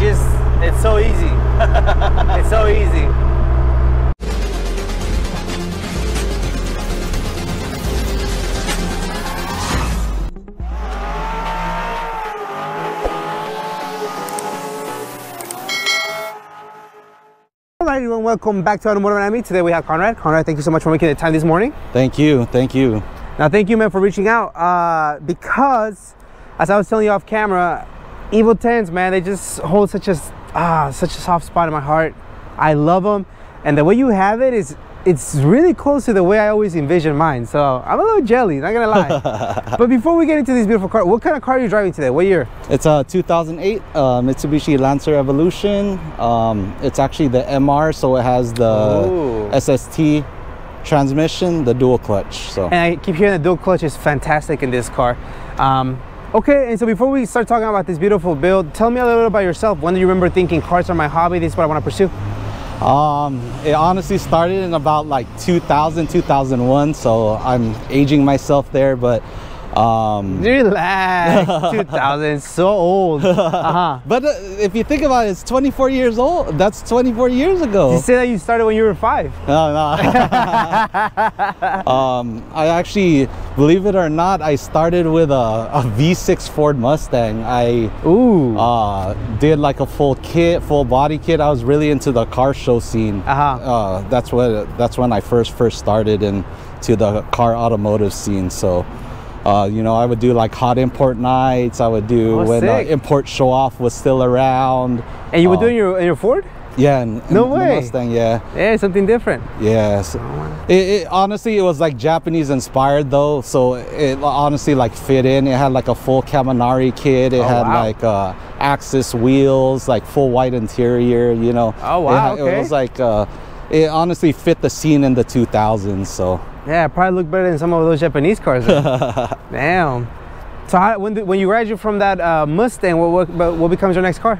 it's so easy. It's so easy. Alright, everyone, welcome back to Automotive Anatomy. Today we have Conrad. Conrad, thank you so much for making the time this morning. Thank you, thank you. Now, thank you, man, for reaching out. Because, as I was telling you off camera, Evo 10s, man, they just hold such a soft spot in my heart. I love them, and the way you have it it's really close to the way I always envisioned mine. So I'm a little jelly, not gonna lie. But before we get into this beautiful car, what kind of car are you driving today? What year? It's a 2008 Mitsubishi Evolution. It's actually the MR, so it has the SST transmission, the dual clutch. So, and I keep hearing the dual clutch is fantastic in this car. Okay, and so before we start talking about this beautiful build, tell me a little bit about yourself. When do you remember thinking cars are my hobby, this is what I want to pursue? It honestly started in about like 2000, 2001, so I'm aging myself there, but relax. 2000, so old. But if you think about it, it's 24 years old. That's 24 years ago. You say that you started when you were 5. No. I actually, believe it or not, I started with a V6 Ford Mustang. I did like a full body kit. I was really into the car show scene. That's when I first started into the car automotive scene. So you know, I would do like hot import nights. I would do when import show off was still around. And you would do in your Ford? Yeah, no way. The Mustang, yeah. Yeah, something different. Yes. Honestly, it was like Japanese inspired though, so it honestly like fit in. It had like a full Kaminari kit. It had like Axis wheels, like full white interior. You know. Oh wow. It was like it honestly fit the scene in the 2000s. So. Yeah, it probably looked better than some of those Japanese cars. Damn. So when you graduate from that Mustang, what becomes your next car?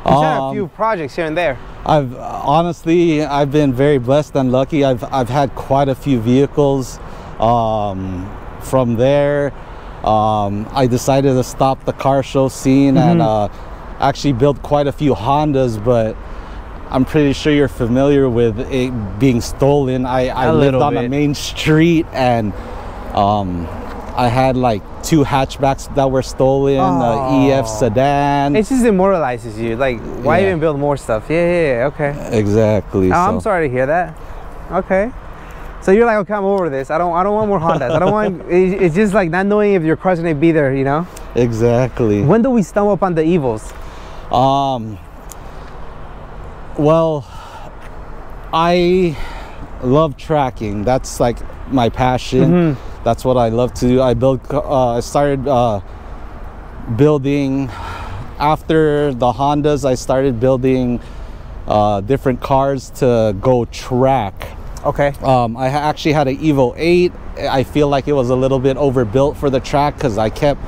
You had a few projects here and there. I've been very blessed and lucky. I've had quite a few vehicles. From there, I decided to stop the car show scene and actually build quite a few Hondas, but I'm pretty sure you're familiar with it being stolen. I lived on a main street, and I had like 2 hatchbacks that were stolen, EF sedan. It just demoralizes you. Like, why even build more stuff? Yeah, okay. Exactly. Oh, so. I'm sorry to hear that. Okay. So you're like, okay, I'm over this. I don't want more Hondas. I don't want. It's just like not knowing if your car's gonna be there, you know? Exactly. When do we stumble upon the Evos? Well, I love tracking. That's like my passion. That's what I love to do. I started building after the Hondas. I started building different cars to go track. Okay. I actually had an Evo 8. I feel like it was a little bit overbuilt for the track because I kept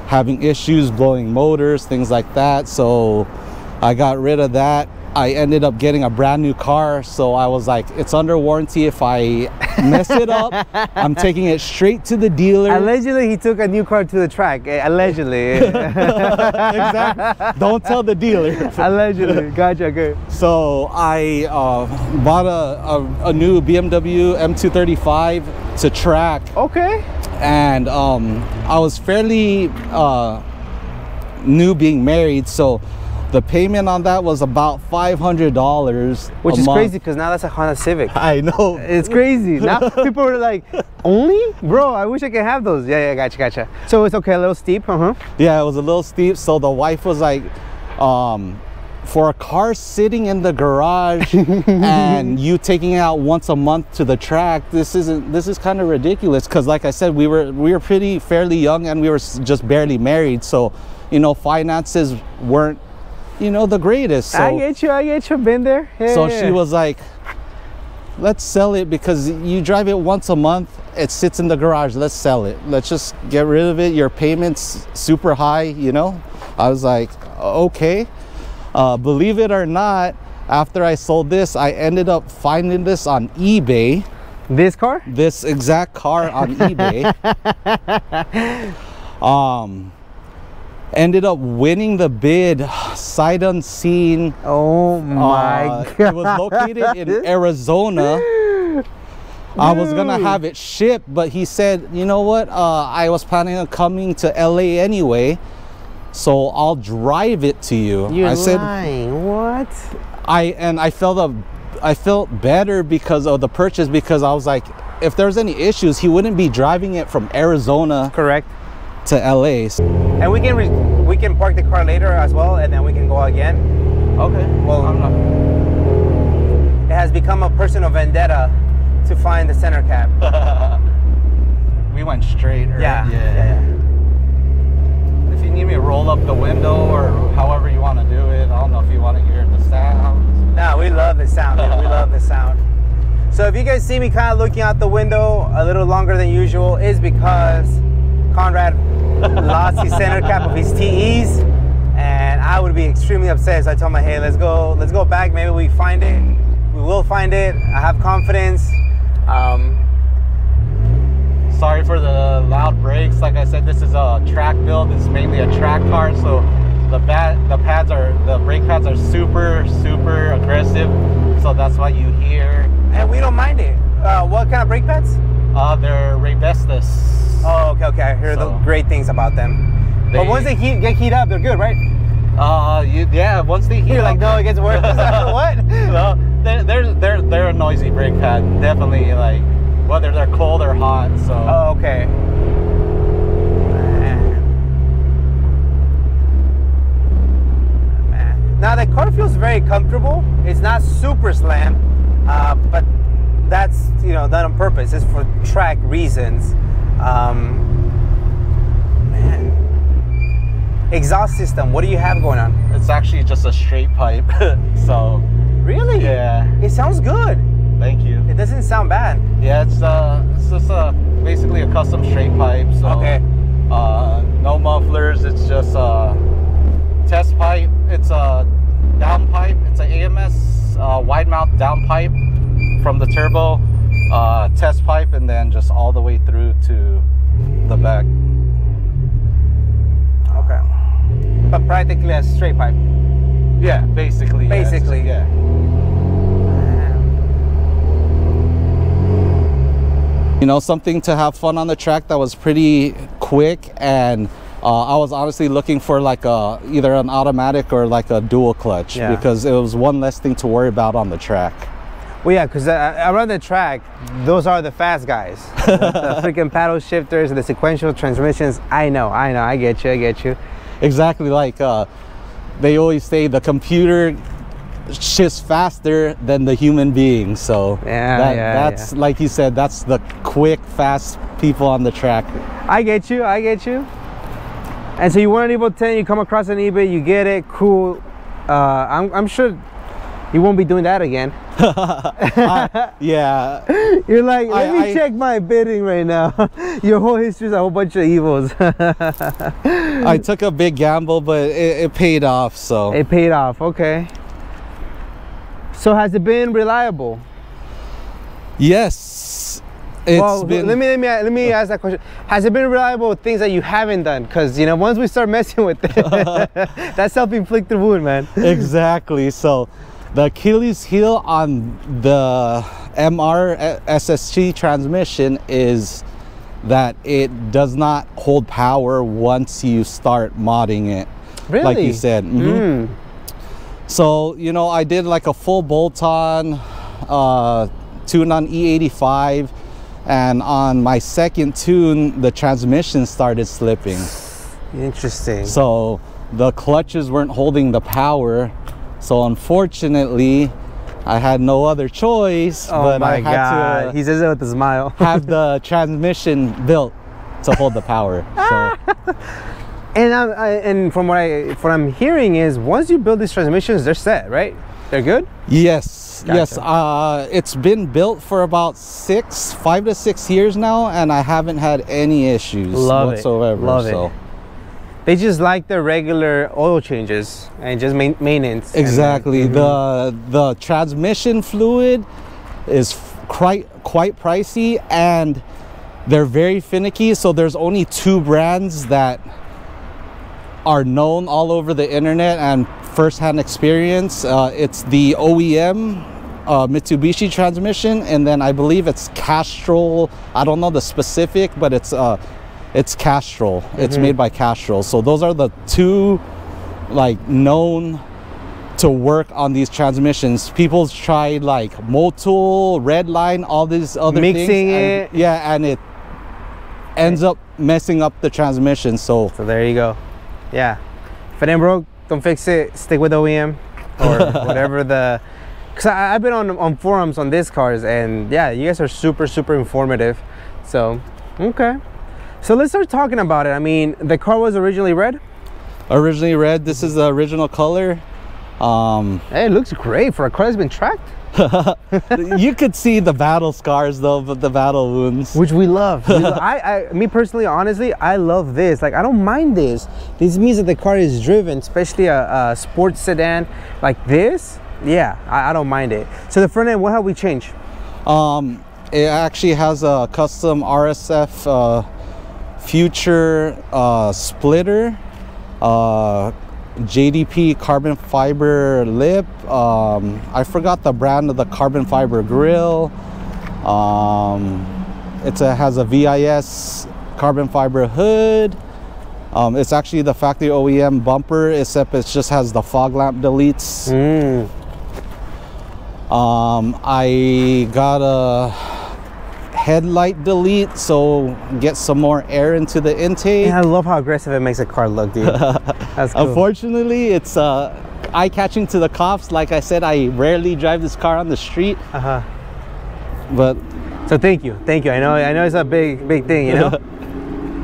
having issues blowing motors, things like that. So I got rid of that. I ended up getting a brand new car, so I was like, it's under warranty. If I mess it up, I'm taking it straight to the dealer. Allegedly, he took a new car to the track. Allegedly. Exactly. Don't tell the dealer. Allegedly. Gotcha. Good. So I bought a new BMW M235 to track. Okay. And I was fairly new being married, so the payment on that was about $500, which is crazy because now that's a Honda Civic. I know, it's crazy. Now people are like, only, bro, I wish I could have those. Yeah, gotcha. So it's okay, a little steep. Yeah, it was a little steep. So the wife was like, for a car sitting in the garage and you taking it out once a month to the track, this is kind of ridiculous. Because like I said, we were fairly young and we were just barely married, so you know, finances weren't, you know, the greatest. So, I get you, been there. Yeah, so she was like, let's sell it because you drive it once a month, it sits in the garage, let's sell it, let's just get rid of it, your payment's super high, you know. I was like, okay. Believe it or not, after I sold this, I ended up finding this on eBay. This car? This exact car on eBay. Ended up winning the bid, sight unseen. Oh my God. It was located in Arizona. I was gonna have it shipped, but he said, you know what? I was planning on coming to LA anyway, so I'll drive it to you. You're I said, lying. What? I felt better because of the purchase, because I was like, if there's any issues, he wouldn't be driving it from Arizona, correct, to LA. And we can park the car later as well, and then we can go again. Okay. Well, it has become a personal vendetta to find the center cap. We went straight, right? Yeah. If you need me to roll up the window or however you want to do it, I don't know if you want to hear the sound. No, we love the sound, man. We love the sound. So if you guys see me kind of looking out the window a little longer than usual, is because Conrad lost his center cap of his TEs, and I would be extremely upset. So I told him, hey, let's go back. Maybe we find it. We will find it. I have confidence. Sorry for the loud brakes. Like I said, this is a track build. It's mainly a track car, so the brake pads are super aggressive. So that's why you hear. And we don't mind it. What kind of brake pads? They're Raybestos. Oh, okay. I hear the great things about them. But once they get heat up, they're good, right? Yeah. Once they heat You're up, like, no, it gets worse. What? No, they're a noisy brake pad. Definitely, like whether they're cold or hot. So. Oh, okay. Man. Now the car feels very comfortable. It's not super slam, but that's done on purpose. It's for track reasons. Man. Exhaust system, what do you have going on? It's actually just a straight pipe. So really? Yeah. It sounds good. Thank you. It doesn't sound bad. Yeah, it's just basically a custom straight pipe. So okay. No mufflers. It's just a test pipe. It's a down pipe. It's an AMS wide mouth down pipe from the turbo. Test pipe, and then just all the way through to the back. Okay. But practically a straight pipe. Yeah, basically. Basically. Yeah. Something to have fun on the track that was pretty quick, and I was honestly looking for like either an automatic or like a dual clutch, because it was one less thing to worry about on the track. Well, yeah, because around the track, those are the fast guys. The freaking paddle shifters and the sequential transmissions. I know, I get you. Exactly, like they always say, the computer shifts faster than the human being. So that's like you said, that's the quick, fast people on the track. I get you. And so you want an Evo 10, you come across an eBay, you get it, cool. I'm sure you won't be doing that again. Yeah. You're like, let me check my bidding right now. Your whole history is a whole bunch of Evos. I took a big gamble, but it paid off. So it paid off. Okay. So has it been reliable? Yes. It's been. Let me ask that question. Has it been reliable with things that you haven't done? Because once we start messing with it, that's self-inflicted wound, man. Exactly. So the Achilles heel on the MR SST transmission is that it does not hold power once you start modding it. Really? Like you said. Mm-hmm. So, I did like a full bolt-on tune on E85, and on my second tune, the transmission started slipping. Interesting. So the clutches weren't holding the power. So unfortunately, I had no other choice, but I had to. He says it with a smile. Have the transmission built to hold the power. So. And from what I'm hearing is, once you build these transmissions, they're set, right? They're good? Yes. Gotcha. Yes. It's been built for about 5 to 6 years now, and I haven't had any issues whatsoever. Love it. They just like the regular oil changes and just maintenance. Exactly. The transmission fluid is quite pricey, and they're very finicky. So there's only 2 brands that are known all over the internet and first-hand experience. It's the OEM Mitsubishi transmission, and then I believe it's Castrol. I don't know the specific, but it's Castrol. It's made by Castrol. So those are the two like known to work on these transmissions. People's tried like Motul, Redline, all these other mixing things, it. Yeah, and it ends up messing up the transmission. So there you go. Yeah, if it ain't broke, don't fix it. Stick with OEM or whatever the. Cause I've been on forums on these cars, and yeah, you guys are super informative. So okay, so let's start talking about it. I mean, the car was originally red. Originally red. This is the original color. Hey, it looks great for a car that's been tracked. You could see the battle scars though, but the battle wounds, which we love. Me personally, honestly, I love this. Like, I don't mind this. This means that the car is driven, especially a sports sedan like this. Yeah, I don't mind it. So the front end, what have we changed? It actually has a custom RSF future splitter, JDP carbon fiber lip. I forgot the brand of the carbon fiber grille. It has a VIS carbon fiber hood. It's actually the factory OEM bumper, except it just has the fog lamp deletes. I got a headlight delete, so get some more air into the intake. Yeah, I love how aggressive it makes a car look, dude. That's cool. Unfortunately, it's eye-catching to the cops. Like I said, I rarely drive this car on the street. But so thank you. I know it's a big thing, you know.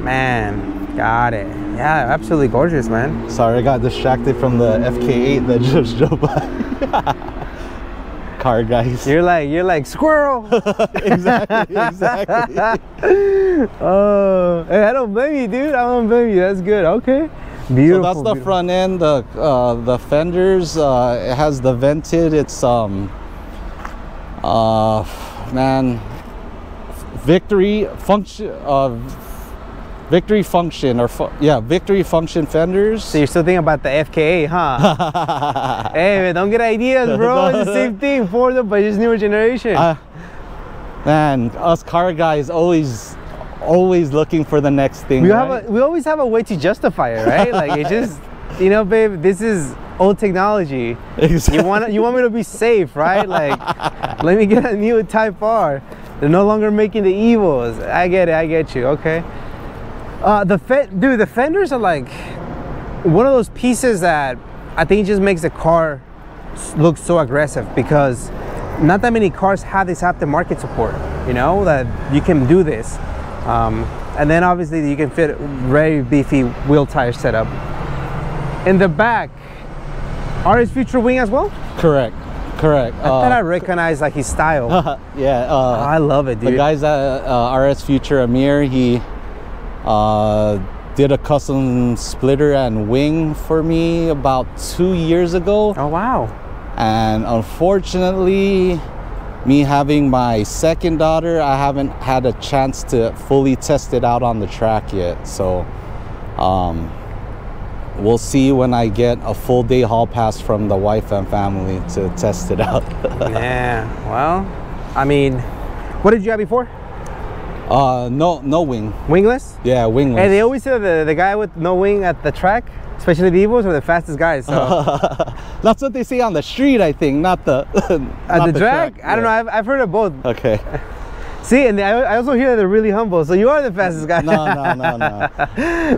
Man, got it. Yeah, absolutely gorgeous, man. Sorry, I got distracted from the FK8 that just drove by. Car guys. You're like squirrel. exactly. Oh, hey, I don't blame you, dude. I don't blame you. That's good. Okay, beautiful. So that's the front end. The fenders. It has the vented. It's man, victory function fenders. So you're still thinking about the FKA, huh? Hey man, don't get ideas, bro. It's the same thing for them, but just newer generation. Man, us car guys always looking for the next thing. We always have a way to justify it, right? Like, it's just, you know, babe, this is old technology. Exactly. You want me to be safe, right? Like, let me get a new Type R. They're no longer making the Evos. I get it. I get you. Okay. The fenders are like one of those pieces that I think just makes the car look so aggressive, because not that many cars have this aftermarket support, you know, that you can do this. And then obviously you can fit very beefy wheel tire setup. In the back, RS Future wing as well? Correct. I thought I recognized like his style. Yeah. I love it, dude. The guys at RS Future, Amir, he did a custom splitter and wing for me about 2 years ago. Oh wow. And unfortunately, me having my second daughter, I haven't had a chance to fully test it out on the track yet. So we'll see when I get a full day hall pass from the wife and family to test it out. Yeah, well, I mean, what did you have before? No wing. Wingless? Yeah, wingless. Hey, they always say the guy with no wing at the track, especially the Evos, are the fastest guys. So. That's what they say on the street, I think, not the at the track. I don't know. I've heard of both. Okay. See, and I also hear that they're really humble. So you are the fastest guy. No.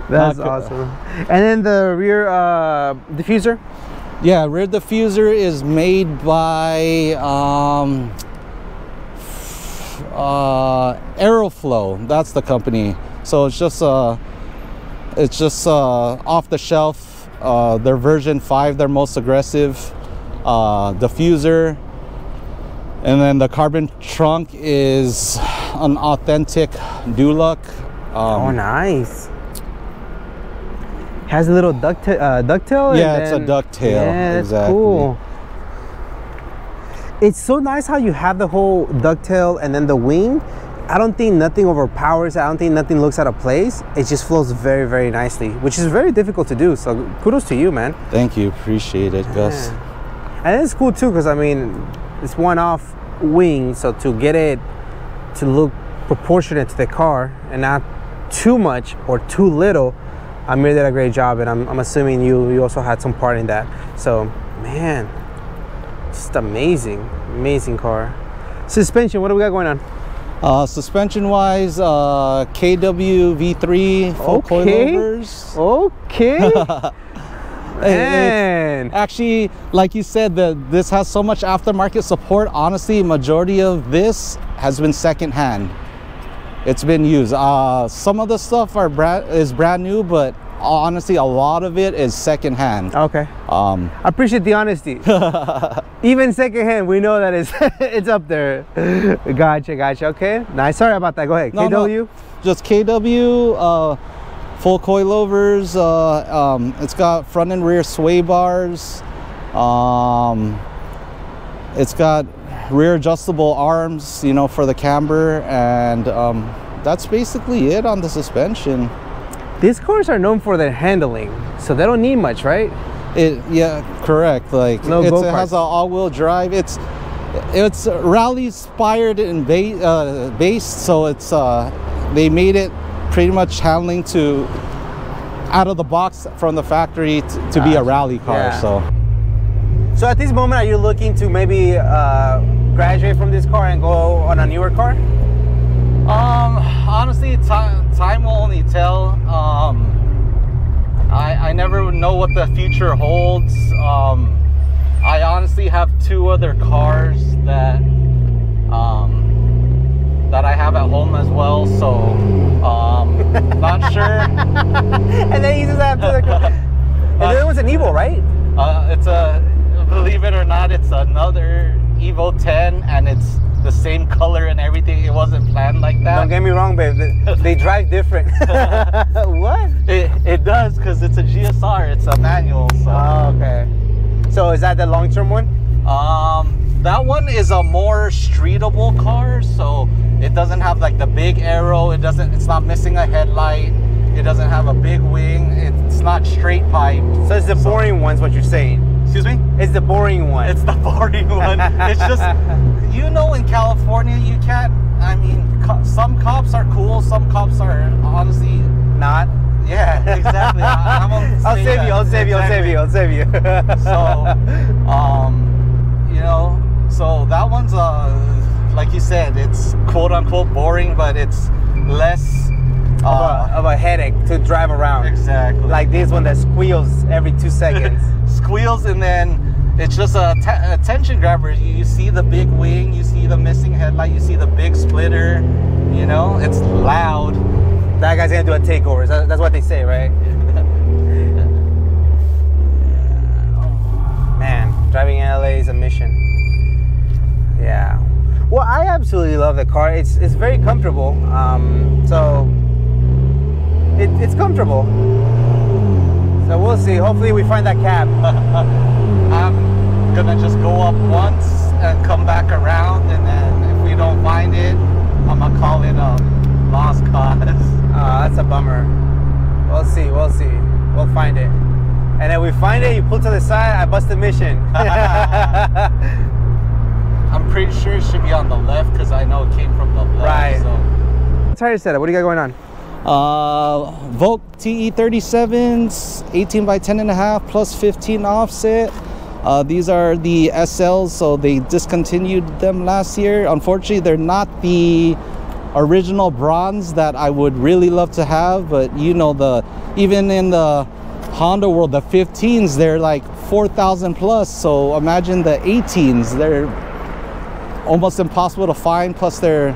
That's awesome. And then the rear diffuser. Yeah, rear diffuser is made by Aeroflow. That's the company. So it's just off the shelf. Their version 5, their most aggressive diffuser. And then the carbon trunk is an authentic Duluck. Oh, nice. Has a little ducktail. Yeah, it's a ducktail. Yeah, that's exactly. Cool. It's so nice how you have the whole ducktail and then the wing I don't think nothing overpowers it. I don't think nothing looks out of place. It just flows very, very nicely, which is very difficult to do. So kudos to you, man. Thank you. Appreciate it, Gus. And it's cool too, because I mean, it's one-off wing, so to get it to look proportionate to the car and not too much or too little, Amir did a great job, and I'm assuming you also had some part in that. So, man, just amazing car. Suspension, what do we got going on? Suspension wise, KW V3 full coilovers. Okay. Man. Actually, like you said, this has so much aftermarket support. Honestly, majority of this has been secondhand. It's been used. Some of the stuff is brand new, but honestly, a lot of it is secondhand. Okay. I appreciate the honesty. Even secondhand, we know that it's up there. Gotcha. Okay. Nice. Sorry about that. Go ahead. No, KW. No, just KW. Full coilovers. It's got front and rear sway bars. It's got rear adjustable arms, you know, for the camber, and that's basically it on the suspension. These cars are known for their handling, so they don't need much, right? Yeah, correct. Like it has an all-wheel drive. It's rally inspired and based, so it's they made it pretty much handling to out of the box from the factory to be a rally car. Yeah. So at this moment, are you looking to maybe graduate from this car and go on a newer car? Honestly, time will only tell. I never know what the future holds. I honestly have 2 other cars that that I have at home as well, so not sure. And then you just have to. And the other one's an Evo, right? It's believe it or not, it's another Evo 10, and it's the same color and everything. It wasn't planned like that. Don't get me wrong, babe. They drive different. What? It does, because it's a GSR. It's a manual. So. Oh, okay. So is that the long-term one? That one is a more streetable car, so it doesn't have like the big arrow. It's not missing a headlight. It doesn't have a big wing. It's not straight pipe. So it's the boring one's what you're saying. Excuse me? It's the boring one. It's the boring one. It's just, you know, in California, you can't, I mean, some cops are cool, some cops are honestly not. Yeah, exactly. I'll save you. So, you know, so that one's, like you said, it's quote unquote boring, but it's less of a headache to drive around. Exactly. Like this one that squeals every 2 seconds. Squeals, and then it's just a attention grabber. You see the big wing, you see the missing headlight, you see the big splitter, you know, it's loud. That guy's gonna do a takeover. That's what they say, right? Man, driving in LA is a mission. Yeah. Well, I absolutely love the car. It's very comfortable. So it's comfortable. So we'll see. Hopefully we find that cab. I'm gonna just go up once and come back around, and then if we don't find it, I'm gonna call it a lost cause. That's a bummer. We'll see. We'll find it. And then we find it, you pull to the side, I bust the mission. I'm pretty sure it should be on the left, because I know it came from the left. Right. So. Tire setup, what do you got going on? Volk TE37s, 18 by 10.5 plus 15 offset. These are the SLs, so they discontinued them last year. Unfortunately, they're not the original bronze that I would really love to have, but you know, even in the Honda world, the 15s, they're like 4,000 plus, so imagine the 18s. They're almost impossible to find, plus they're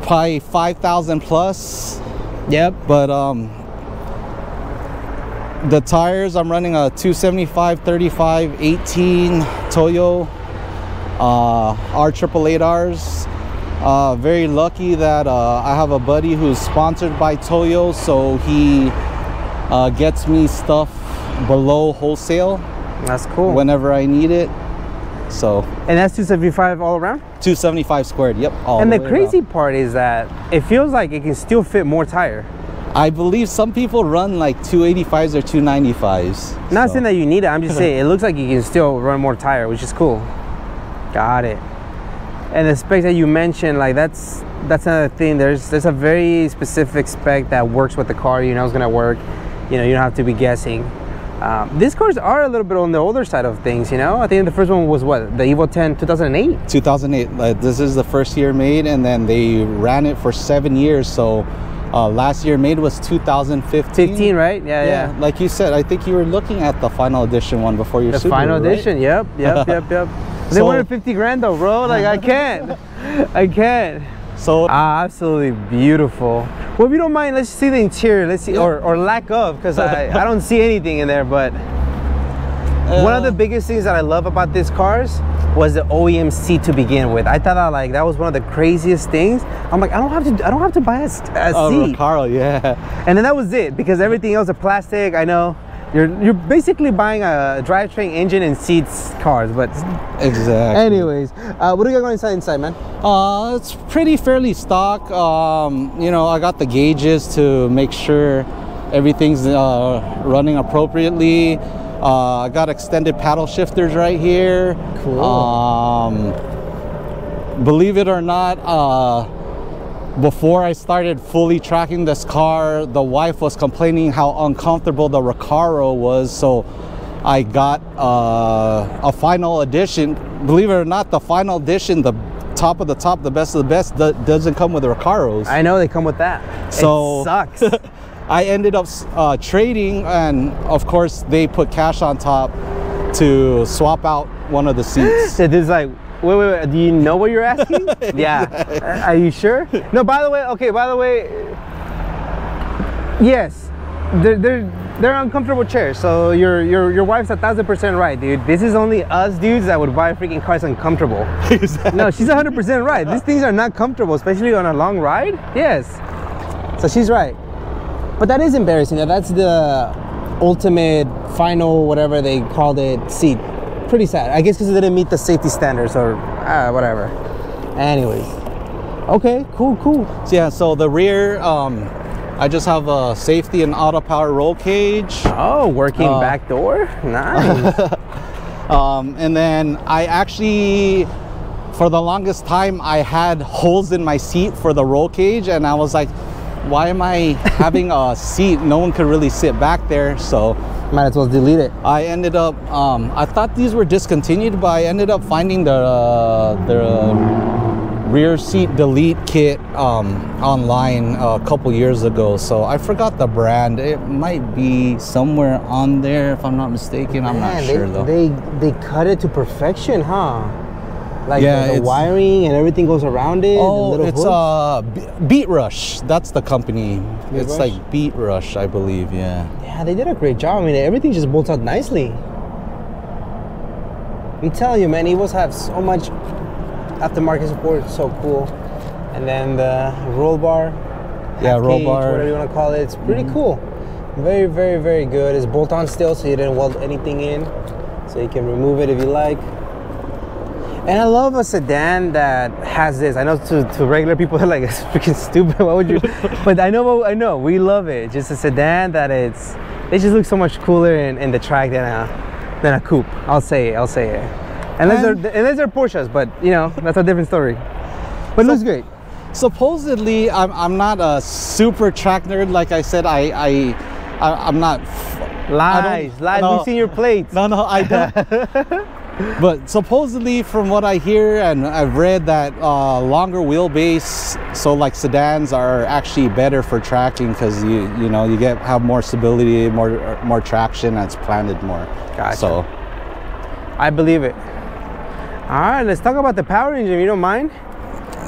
probably 5,000 plus. Yep. But the tires, I'm running a 275 35 18 Toyo R888Rs. Very lucky that I have a buddy who's sponsored by Toyo, so he gets me stuff below wholesale. That's cool. Whenever I need it. So. And that's 275 all around? 275 squared, yep. And the crazy part is that it feels like it can still fit more tire. I believe some people run like 285s or 295s. Not saying that you need it, I'm just saying it looks like you can still run more tire, which is cool. Got it. And the specs that you mentioned, like that's another thing. There's a very specific spec that works with the car, you know it's gonna work. You know, you don't have to be guessing. These cars are a little bit on the older side of things, you know? I think the first one was what? The Evo 10 2008? 2008. This is the first year made, and then they ran it for 7 years. So last year made was 2015. 15, right? Yeah. Like you said, I think you were looking at the final edition one before your Subaru, the final edition, right? Yep. They wanted 50 grand though, bro. Like, I can't. So absolutely beautiful. Well, if you don't mind, let's see the interior. Let's see, or lack of, because I don't see anything in there. But one of the biggest things that I love about these cars was the OEM seat to begin with. I thought that was one of the craziest things. I'm like, I don't have to buy a seat. Recaro, yeah. And then that was it, because everything else is plastic. I know. You're basically buying a drivetrain, engine, and seats cars, but exactly. Anyways, what do you got going inside, man? It's fairly stock. You know, I got the gauges to make sure everything's running appropriately. I got extended paddle shifters right here. Cool. Believe it or not, before I started fully tracking this car, the wife was complaining how uncomfortable the Recaro was, so I got a final edition. Believe it or not, the final edition, the top of the top, the best of the best, doesn't come with the Recaros. I know they come with that. So it sucks. I ended up trading, and of course they put cash on top to swap out one of the seats. So this is like, wait, do you know what you're asking? Yeah. Are you sure? No, by the way, yes, they're uncomfortable chairs. So your wife's 1000% right, dude. This is only us dudes that would buy freaking cars uncomfortable. Exactly. No, she's 100% right. These things are not comfortable, especially on a long ride. Yes. So she's right. But that is embarrassing. That's the ultimate final, whatever they called it, seat. Pretty sad, I guess, because it didn't meet the safety standards or whatever. Anyways, okay, cool. So yeah, so the rear, I just have a safety and auto power roll cage. Oh, working back door, nice. And then I actually, for the longest time, I had holes in my seat for the roll cage, and I was like, why am I having a seat? No one could really sit back there, so might as well delete it. I ended up, I thought these were discontinued, but I ended up finding the rear seat delete kit online a couple years ago. So I forgot the brand. It might be somewhere on there if I'm not mistaken. I'm not sure though. They cut it to perfection, huh? Like the wiring and everything goes around it. Oh, it's Beat Rush. That's the company. It's like Beat Rush, I believe. Yeah. Yeah, they did a great job. I mean, everything just bolts out nicely. I'm telling you, man, Evos have so much aftermarket support. It's so cool. And then the roll bar. Yeah, roll bar. Whatever you want to call it. It's pretty cool. Very, very, very good. It's bolt on still, so you didn't weld anything in. So you can remove it if you like. And I love a sedan that has this. I know to regular people they're like, it's freaking stupid. Why would you? But I know we love it. Just a sedan that it just looks so much cooler in the track than a coupe. I'll say it. Unless they're Porsches, but you know that's a different story. But it looks great. Supposedly, I'm not a super track nerd. Like I said, I'm not. Lies. We've seen your plates. No, I don't. But supposedly, from what I hear and I've read, that longer wheelbase, so like sedans, are actually better for tracking because you have more stability, more traction, and it's planted more. Gotcha. So I believe it. All right, let's talk about the power engine, if you don't mind.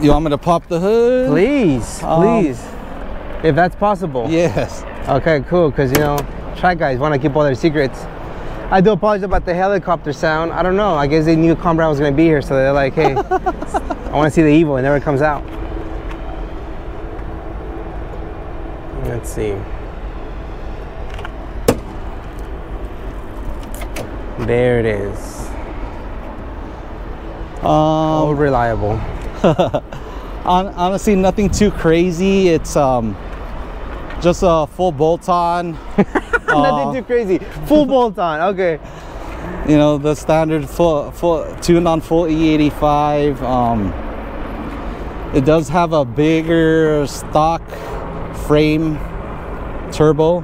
You want me to pop the hood? Please, if that's possible. Yes. Okay, cool. Because track guys want to keep all their secrets. I do apologize about the helicopter sound. I don't know. I guess they knew Conrad was going to be here, so they're like, hey, I want to see the Evo, and there it comes out. Let's see. There it is. Reliable. Honestly, nothing too crazy. It's just a full bolt-on. Nothing too crazy. Full bolt-on. Okay. You know, the standard full tuned on full E85. It does have a bigger stock frame turbo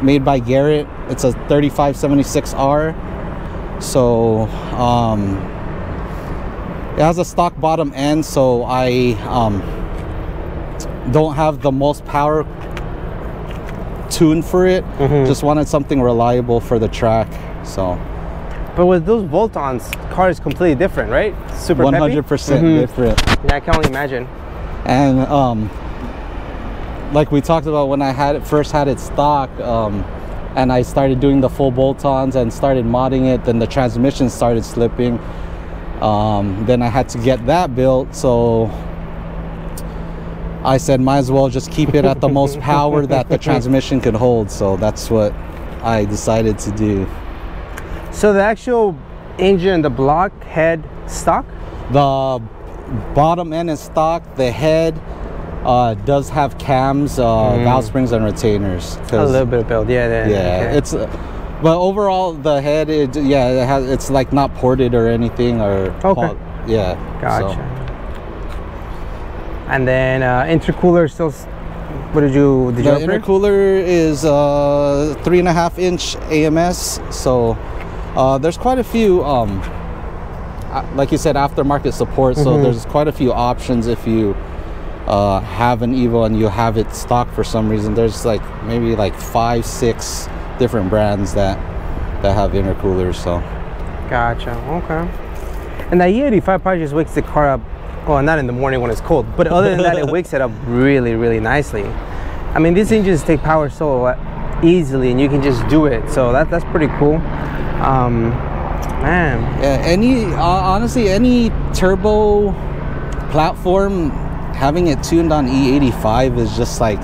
made by Garrett. It's a 3576R. So it has a stock bottom end, so I don't have the most power tuned for it. Just wanted something reliable for the track. So, but with those bolt-ons, car is completely different, right? Super 100% different. Yeah, I can only imagine. And like we talked about, when I first had it stock, and I started doing the full bolt-ons and started modding it, then the transmission started slipping. Then I had to get that built, so I said might as well just keep it at the most power that the transmission could hold. So that's what I decided to do. So the actual engine, the block head stock? The bottom end is stock. The head does have cams, valve springs, and retainers. A little bit of build, yeah. Okay. It's but overall the head, it's like not ported or anything, or yeah. Gotcha. So. And then intercooler still. What did you the intercooler is 3.5 inch AMS. So there's quite a few like you said, aftermarket support. So there's quite a few options if you have an Evo and you have it stock for some reason. There's like maybe like 5-6 different brands that have intercoolers. So gotcha. Okay. And that E85 probably just wakes the car up, well, not in the morning when it's cold, but other than that, it wakes it up really, really nicely. I mean, these engines take power so easily, and you can just do it. So that's pretty cool. Man. Yeah, honestly, any turbo platform, having it tuned on E85 is just like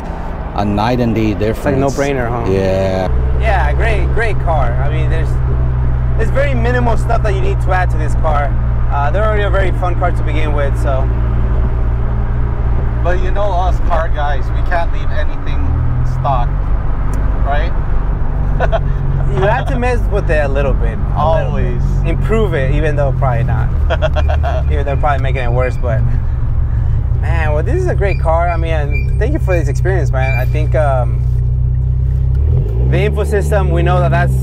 a night and day difference. It's like no-brainer, huh? Yeah. Yeah, great car. I mean, there's very minimal stuff that you need to add to this car. They're already a very fun car to begin with, so. But you know us car guys, we can't leave anything stock, right? You have to mess with it a little bit. Always. Improve it, even though probably not. Even though probably making it worse, but. Man, well, this is a great car. I mean, thank you for this experience, man. I think the info system, we know that's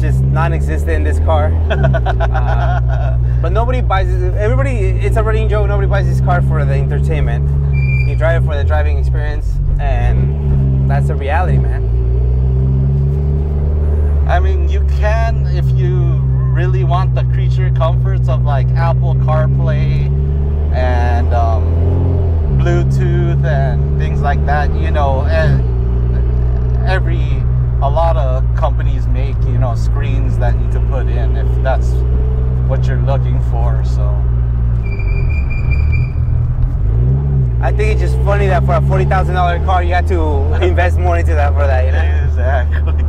just non-existent in this car. But nobody buys it. Everybody, it's a running joke, nobody buys this car for the entertainment. You drive it for the driving experience, and that's the reality, man. I mean, you can, if you really want the creature comforts of like Apple CarPlay and Bluetooth and things like that, you know, and a lot of companies make, you know, screens that you can put in if that's what you're looking for. So I think it's just funny that for a $40,000 car you have to invest more into that for that, you know? Exactly.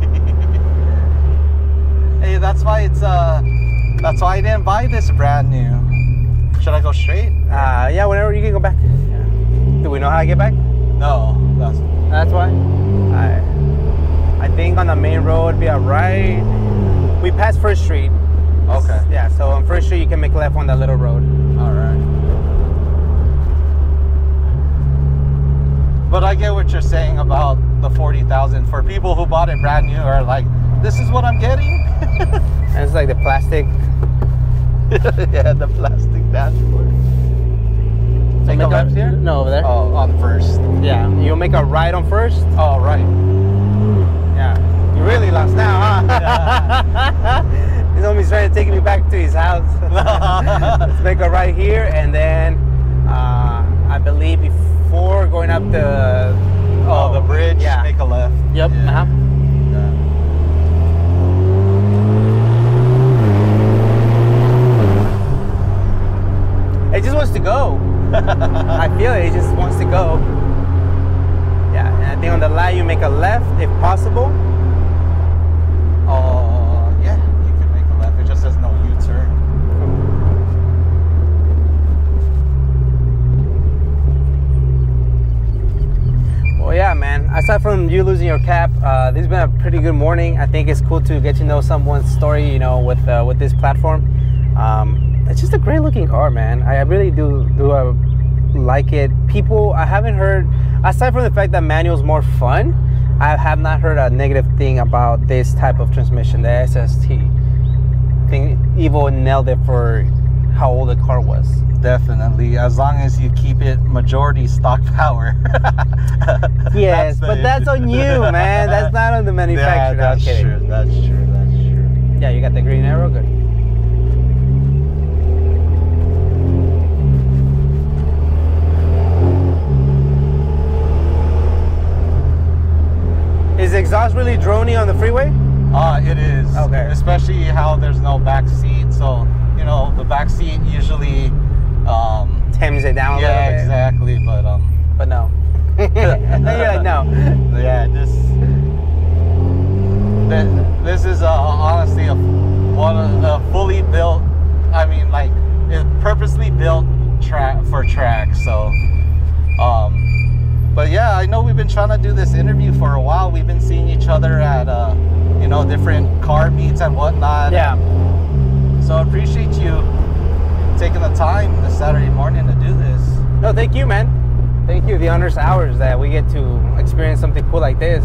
Hey, that's why I didn't buy this brand new. Should I go straight? Yeah, whenever you can go back. Yeah. Do we know how to get back? No, that's why. I think on the main road, be a right. We passed First Street. Okay. Yeah, so on First Street you can make left on that little road. All right. But I get what you're saying about the 40,000. For people who bought it brand new are like, this is what I'm getting. And it's like the plastic. Yeah, the plastic dashboard. So make a left here? No, over there. Oh, on First. Yeah, you'll make a right on First. Oh, right. Yeah, you really lost now, huh? Yeah. His homie's trying to take me back to his house. Let's make a right here, and then I believe before going up the the bridge, yeah, make a left. Yep. Yeah. It just wants to go. I feel it just wants to go. Yeah, and I think on the light you make a left if possible. Yeah, you can make a left. It just says no U-turn. aside from you losing your cap, this has been a pretty good morning. I think it's cool to get to know someone's story, you know, with this platform. It's just a great looking car, man. I really do like it. People, I haven't heard, aside from the fact that manual's more fun, I have not heard a negative thing about this type of transmission, the SST. I think Evo nailed it for how old the car was. Definitely, as long as you keep it majority stock power. Yes, but that's on you, man. That's not on the manufacturer. Yeah, that's true. That's true. That's true. Yeah, you got the green arrow, good. Is the exhaust really drony on the freeway? It is. Okay. Especially how there's no back seat, so you know the back seat usually Tames it down a little bit. Yeah, exactly. But no. You're like, no. Yeah, this is honestly one of the fully built. I mean, like it's purposely built for track. So, but yeah, I know we've been trying to do this interview for a while. We've been seeing each other at you know, different car meets and whatnot. Yeah. So I appreciate you taking the time this Saturday morning to do this. No, thank you, man. Thank you. The honor's ours that we get to experience something cool like this.